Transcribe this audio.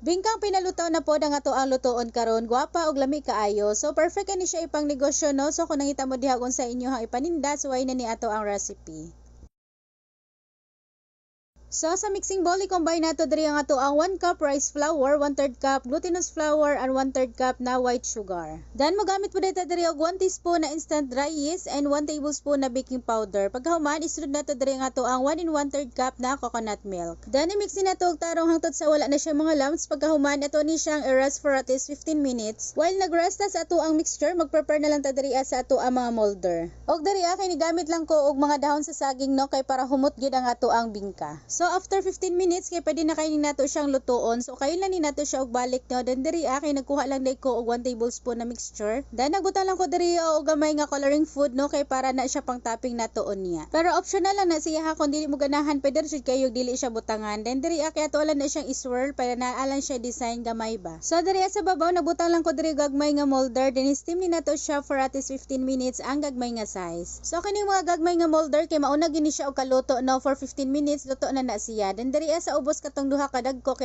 Bingkang pinalutaw na po nga to ang lutoon karon, gwapa og lami kaayo. So perfect ani siya ipang negosyo no. So kung nangita mo diha kung sa inyo hang ipaninda, so way na ni ato ang recipe. So sa mixing bowl i-combine nato diri ang ato ang 1 cup rice flour, 1/3 cup glutinous flour and 1/3 cup na white sugar. Then mogamit po dito diri og 1 teaspoon na instant dry yeast and 1 tablespoon na baking powder. Pagkahuman isunod nato diri ang ato ang 1 and 1/3 cup na coconut milk. Then i-mix nato og tarong hangtod sa wala na siya mga lumps. Pagkahuman ato ni siyang i-rest for at least 15 minutes. While nag-rest sa ato ang mixture, mag-prepare na lang ta diri sa ato ang mga molder. Og diri kay ni gamit lang ko og mga dahon sa saging no kay para humot gyud ang ato ang bingka. So after 15 minutes kay pwede na kainin nato siyang lutoon. So kayo lang ni nato siya og balik no. Then diri kay nagkuha lang day ko og 1 tablespoon na mixture. Then nagbutang lang ko diri og gamay nga coloring food no kay para na siya pang topping natoon niya. Pero optional lang na siya ha kung dili mo ganahan pwede rin kayo dili siya butangan. Then diri kay ato lang na siyang i-swirl para naalan siya design gamay ba. So diri sa babaw nagbutang lang ko diri gagmay nga molder. Then steam ni nato siya for at least 15 minutes ang gagmay nga size. So kining mga gagmay nga molder kay mauna gini siya og kaluto no for 15 minutes luto na siya. Then diri sa ubos katong duha ka dagko kay